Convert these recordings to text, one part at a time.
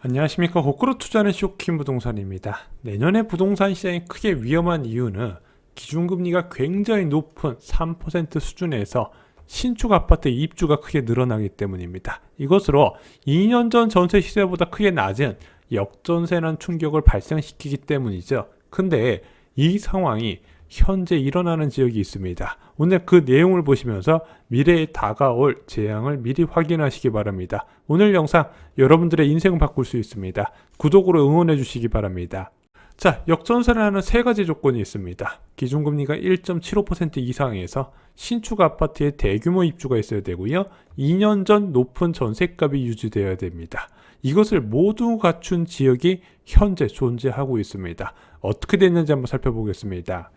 안녕하십니까. 거꾸로 투자하는 쇼킹 부동산입니다. 내년에 부동산 시장이 크게 위험한 이유는 기준금리가 굉장히 높은 3% 수준에서 신축 아파트 입주가 크게 늘어나기 때문입니다. 이것으로 2년 전 전세 시세보다 크게 낮은 역전세난 충격을 발생시키기 때문이죠. 근데 이 상황이 현재 일어나는 지역이 있습니다. 오늘 그 내용을 보시면서 미래에 다가올 재앙을 미리 확인하시기 바랍니다. 오늘 영상 여러분들의 인생을 바꿀 수 있습니다. 구독으로 응원해 주시기 바랍니다. 자, 역전세라는 세 가지 조건이 있습니다. 기준금리가 1.75% 이상에서 신축 아파트에 대규모 입주가 있어야 되고요. 2년 전 높은 전세값이 유지되어야 됩니다. 이것을 모두 갖춘 지역이 현재 존재하고 있습니다. 어떻게 됐는지 한번 살펴보겠습니다.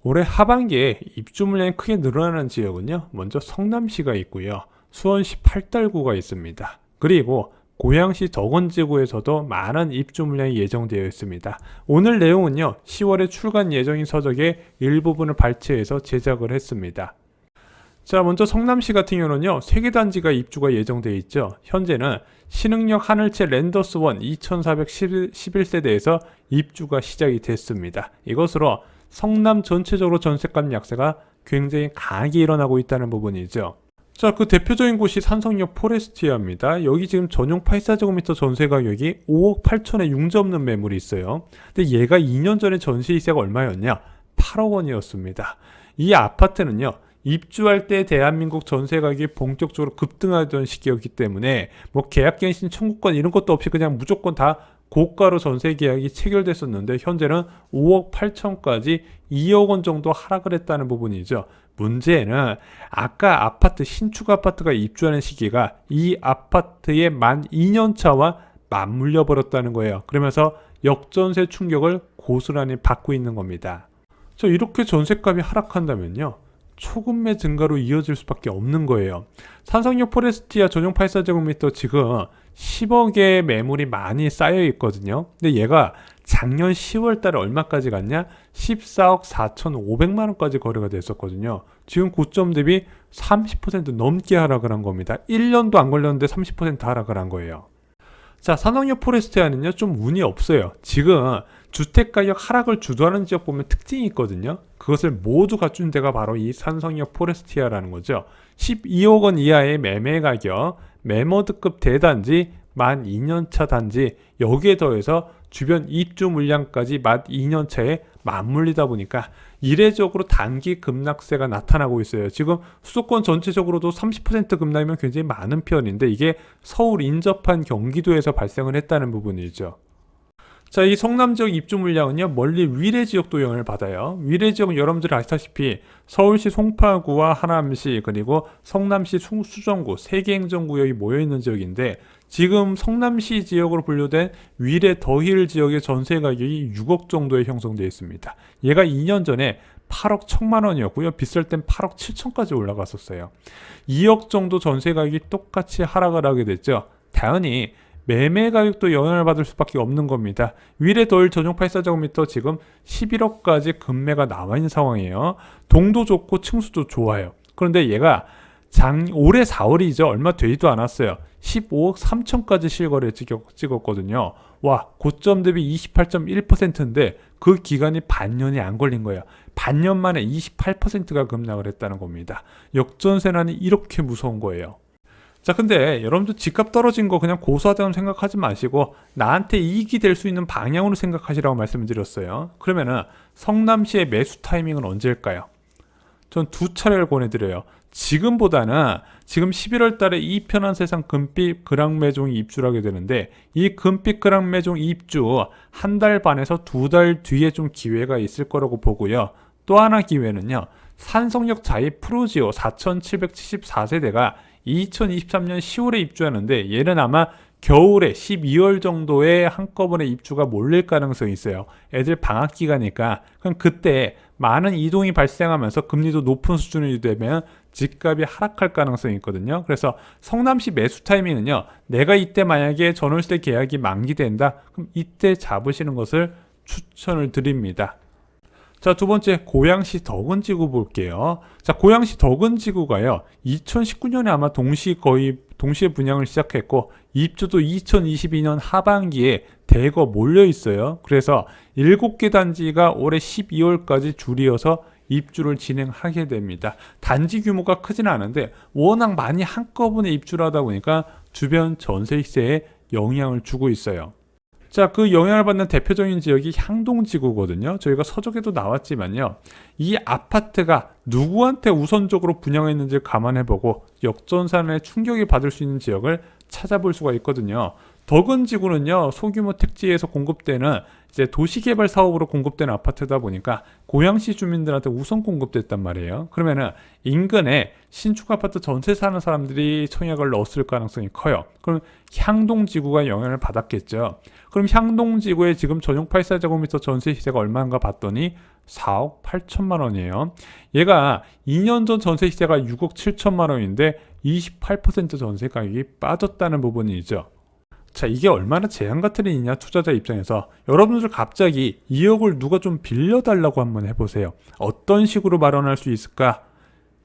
올해 하반기에 입주 물량이 크게 늘어나는 지역은요, 먼저 성남시가 있고요, 수원시 팔달구가 있습니다. 그리고 고양시 덕원지구에서도 많은 입주 물량이 예정되어 있습니다. 오늘 내용은요, 10월에 출간 예정인 서적의 일부분을 발췌해서 제작을 했습니다. 자, 먼저 성남시 같은 경우는요, 3개 단지가 입주가 예정되어 있죠. 현재는 신흥역 하늘채 랜더스원 2411세대에서 입주가 시작이 됐습니다. 이것으로 성남 전체적으로 전세값 약세가 굉장히 강하게 일어나고 있다는 부분이죠. 자, 그 대표적인 곳이 산성역 포레스티아입니다. 여기 지금 전용 84제곱미터 전세 가격이 5억 8천에 융자없는 매물이 있어요. 근데 얘가 2년 전에 전세 시세가 얼마였냐? 8억 원이었습니다. 이 아파트는요, 입주할 때 대한민국 전세 가격이 본격적으로 급등하던 시기였기 때문에 뭐 계약갱신 청구권 이런 것도 없이 그냥 무조건 다 고가로 전세 계약이 체결됐었는데 현재는 5억 8천까지 2억 원 정도 하락을 했다는 부분이죠. 문제는 아까 아파트 신축 아파트가 입주하는 시기가 이 아파트의 만 2년 차와 맞물려 버렸다는 거예요. 그러면서 역전세 충격을 고스란히 받고 있는 겁니다. 자, 이렇게 전세값이 하락한다면요, 초급매 증가로 이어질 수밖에 없는 거예요. 산성역 포레스티아 전용 84제곱미터 지금 10억의 매물이 많이 쌓여 있거든요. 근데 얘가 작년 10월 달에 얼마까지 갔냐? 14억 4,500만 원까지 거래가 됐었거든요. 지금 고점 대비 30% 넘게 하락을 한 겁니다. 1년도 안 걸렸는데 30% 하락을 한 거예요. 자, 산성역 포레스티아는요, 좀 운이 없어요. 지금 주택가격 하락을 주도하는 지역 보면 특징이 있거든요. 그것을 모두 갖춘 데가 바로 이 산성역 포레스티아라는 거죠. 12억 원 이하의 매매 가격, 매머드급 대단지, 만 2년차 단지, 여기에 더해서 주변 입주 물량까지 만 2년차에 맞물리다 보니까 이례적으로 단기 급락세가 나타나고 있어요. 지금 수도권 전체적으로도 30% 급락이면 굉장히 많은 편인데 이게 서울 인접한 경기도에서 발생을 했다는 부분이죠. 자, 이 성남 지역 입주 물량은요, 멀리 위례 지역도 영향을 받아요. 위례 지역은 여러분들이 아시다시피 서울시 송파구와 하남시 그리고 성남시 수정구 3개 행정구역이 모여있는 지역인데 지금 성남시 지역으로 분류된 위례 더힐 지역의 전세 가격이 6억 정도에 형성되어 있습니다. 얘가 2년 전에 8억 1천만 원이었고요. 비쌀 땐 8억 7천까지 올라갔었어요. 2억 정도 전세 가격이 똑같이 하락을 하게 됐죠. 당연히 매매 가격도 영향을 받을 수밖에 없는 겁니다. 위례 더힐 전용 84제곱미터 지금 11억까지 급매가 나와 있는 상황이에요. 동도 좋고 층수도 좋아요. 그런데 얘가 올해 4월이죠. 얼마 되지도 않았어요. 15억 3천까지 실거래 찍었거든요. 와, 고점 대비 28.1%인데 그 기간이 반년이 안 걸린 거예요. 반년 만에 28%가 급락을 했다는 겁니다. 역전세난이 이렇게 무서운 거예요. 자, 근데 여러분들 집값 떨어진 거 그냥 고소하다고 생각하지 마시고 나한테 이익이 될 수 있는 방향으로 생각하시라고 말씀을 드렸어요. 그러면은 성남시의 매수 타이밍은 언제일까요? 전 두 차례를 권해드려요. 지금보다는 지금 11월 달에 이 편한 세상 금빛 그랑매종이 입주를 하게 되는데 이 금빛 그랑매종 입주 한 달 반에서 2달 뒤에 좀 기회가 있을 거라고 보고요. 또 하나 기회는요, 산성역 자이 프로지오 4774세대가 2023년 10월에 입주하는데 얘는 아마 겨울에 12월 정도에 한꺼번에 입주가 몰릴 가능성이 있어요. 애들 방학 기간이니까. 그럼 그때 많은 이동이 발생하면서 금리도 높은 수준이 되면 집값이 하락할 가능성이 있거든요. 그래서 성남시 매수 타이밍은요, 내가 이때 만약에 전월세 계약이 만기된다, 그럼 이때 잡으시는 것을 추천을 드립니다. 자, 두 번째 고양시 덕은지구 볼게요. 자, 고양시 덕은지구가요. 2019년에 아마 동시에 분양을 시작했고 입주도 2022년 하반기에 대거 몰려 있어요. 그래서 7개 단지가 올해 12월까지 줄이어서 입주를 진행하게 됩니다. 단지 규모가 크진 않은데 워낙 많이 한꺼번에 입주를 하다 보니까 주변 전세 시세에 영향을 주고 있어요. 자, 그 영향을 받는 대표적인 지역이 향동지구거든요. 저희가 서적에도 나왔지만요. 이 아파트가 누구한테 우선적으로 분양했는지를 감안해보고 역전산에 충격이 받을 수 있는 지역을 찾아볼 수가 있거든요. 덕은지구는요, 소규모 택지에서 공급되는 이제 도시개발 사업으로 공급되는 아파트다 보니까 고양시 주민들한테 우선 공급됐단 말이에요. 그러면은 인근에 신축 아파트 전세 사는 사람들이 청약을 넣었을 가능성이 커요. 그럼 향동지구가 영향을 받았겠죠. 그럼 향동지구의 지금 전용 84제곱미터 전세 시세가 얼마인가 봤더니 4억 8천만 원이에요. 얘가 2년 전 전세 시세가 6억 7천만 원인데 28% 전세 가격이 빠졌다는 부분이죠. 자, 이게 얼마나 재앙 같은 일이냐, 투자자 입장에서. 여러분들 갑자기 2억을 누가 좀 빌려달라고 한번 해보세요. 어떤 식으로 마련할 수 있을까?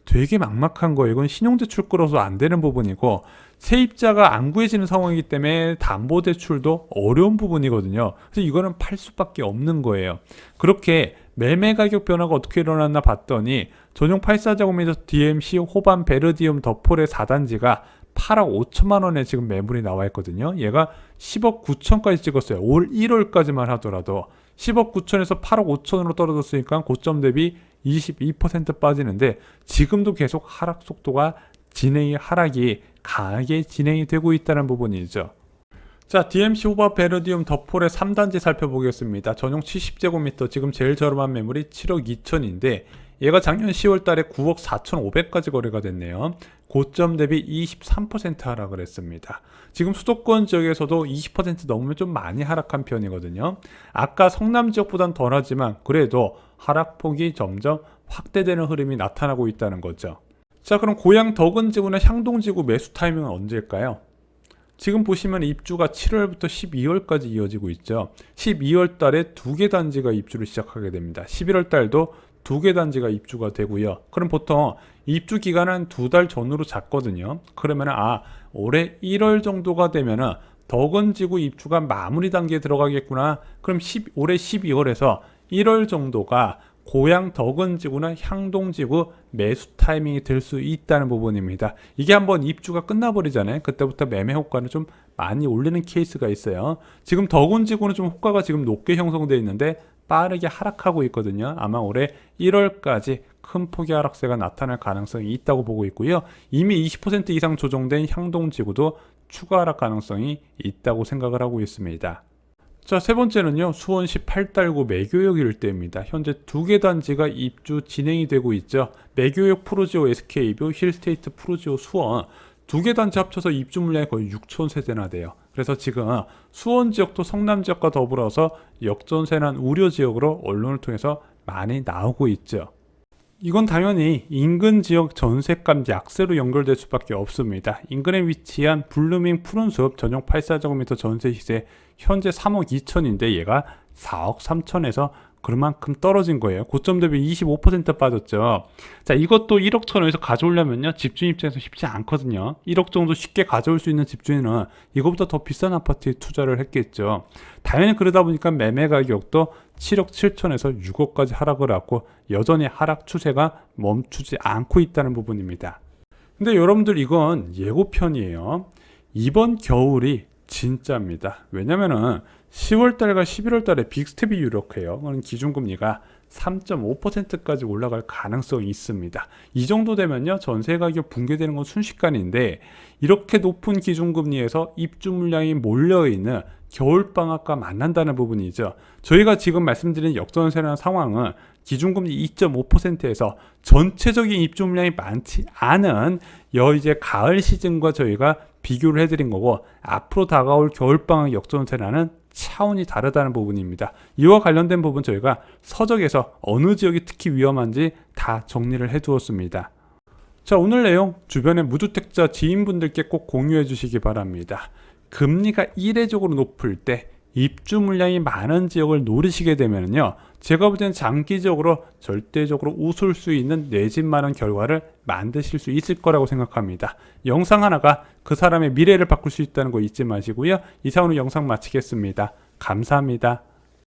되게 막막한 거예요. 이건 신용대출 끌어서 안 되는 부분이고, 세입자가 안 구해지는 상황이기 때문에 담보대출도 어려운 부분이거든요. 그래서 이거는 팔 수밖에 없는 거예요. 그렇게 매매 가격 변화가 어떻게 일어났나 봤더니 전용 84제곱미터 DMC 호반 베르디움 더폴의 4단지가 8억 5천만 원에 지금 매물이 나와 있거든요. 얘가 10억 9천까지 찍었어요. 올 1월까지만 하더라도 10억 9천에서 8억 5천으로 떨어졌으니까 고점 대비 22% 빠지는데 지금도 계속 하락 속도가 하락이 강하게 진행이 되고 있다는 부분이죠. 자, DMC 호바 베르디움 더폴의 3단지 살펴보겠습니다. 전용 70제곱미터 지금 제일 저렴한 매물이 7억 2천인데 얘가 작년 10월 달에 9억 4,500까지 거래가 됐네요. 고점 대비 23% 하락을 했습니다. 지금 수도권 지역에서도 20% 넘으면 좀 많이 하락한 편이거든요. 아까 성남 지역보단 덜하지만 그래도 하락폭이 점점 확대되는 흐름이 나타나고 있다는 거죠. 자, 그럼 고양 덕은지구나 향동지구 매수 타이밍은 언제일까요? 지금 보시면 입주가 7월부터 12월까지 이어지고 있죠. 12월 달에 2개 단지가 입주를 시작하게 됩니다. 11월 달도 2개 단지가 입주가 되고요. 그럼 보통 입주 기간은 2달 전으로 잡거든요. 그러면 올해 1월 정도가 되면은 덕은지구 입주가 마무리 단계에 들어가겠구나. 그럼 올해 12월에서 1월 정도가 고양 덕은지구나 향동지구 매수 타이밍이 될 수 있다는 부분입니다. 이게 한번 입주가 끝나버리잖아요. 그때부터 매매 효과는 좀 많이 올리는 케이스가 있어요. 지금 덕은지구는 좀 효과가 지금 높게 형성되어 있는데 빠르게 하락하고 있거든요. 아마 올해 1월까지 큰 폭의 하락세가 나타날 가능성이 있다고 보고 있고요. 이미 20% 이상 조정된 향동지구도 추가 하락 가능성이 있다고 생각을 하고 있습니다. 자, 세 번째는요, 수원시 8달구 매교역 일대입니다. 현재 2개 단지가 입주 진행이 되고 있죠. 매교역 프로지오 SK뷰, 힐스테이트 프로지오 수원 2개 단지 합쳐서 입주 물량이 거의 6천 세대나 돼요. 그래서 지금 수원 지역도 성남 지역과 더불어서 역전세난 우려 지역으로 언론을 통해서 많이 나오고 있죠. 이건 당연히 인근 지역 전세값 약세로 연결될 수밖에 없습니다. 인근에 위치한 블루밍 푸른숲 전용 84제곱미터 전세 시세 현재 3억 2천인데 얘가 4억 3천에서 그만큼 떨어진 거예요. 고점 대비 25% 빠졌죠. 자, 이것도 1억 천원에서 가져오려면요, 집주인 입장에서 쉽지 않거든요. 1억 정도 쉽게 가져올 수 있는 집주인은 이거보다 더 비싼 아파트에 투자를 했겠죠. 당연히 그러다 보니까 매매 가격도 7억 7천에서 6억까지 하락을 하고 여전히 하락 추세가 멈추지 않고 있다는 부분입니다. 근데 여러분들 이건 예고편이에요. 이번 겨울이 진짜입니다. 왜냐면은 10월달과 11월달에 빅스텝이 유력해요. 그건 기준금리가 3.5%까지 올라갈 가능성이 있습니다. 이 정도 되면요, 전세 가격 붕괴되는 건 순식간인데 이렇게 높은 기준금리에서 입주 물량이 몰려있는 겨울방학과 만난다는 부분이죠. 저희가 지금 말씀드린 역전세라는 상황은 기준금리 2.5%에서 전체적인 입주 물량이 많지 않은 이제 가을 시즌과 저희가 비교를 해드린 거고, 앞으로 다가올 겨울방학 역전세라는 차원이 다르다는 부분입니다. 이와 관련된 부분 저희가 서적에서 어느 지역이 특히 위험한지 다 정리를 해두었습니다. 자, 오늘 내용 주변의 무주택자 지인분들께 꼭 공유해 주시기 바랍니다. 금리가 이례적으로 높을 때 입주 물량이 많은 지역을 노리시게 되면요, 제가 볼 때는 장기적으로 절대적으로 웃을 수 있는 내 집 마련 결과를 만드실 수 있을 거라고 생각합니다. 영상 하나가 그 사람의 미래를 바꿀 수 있다는 거 잊지 마시고요. 이상으로 영상 마치겠습니다. 감사합니다.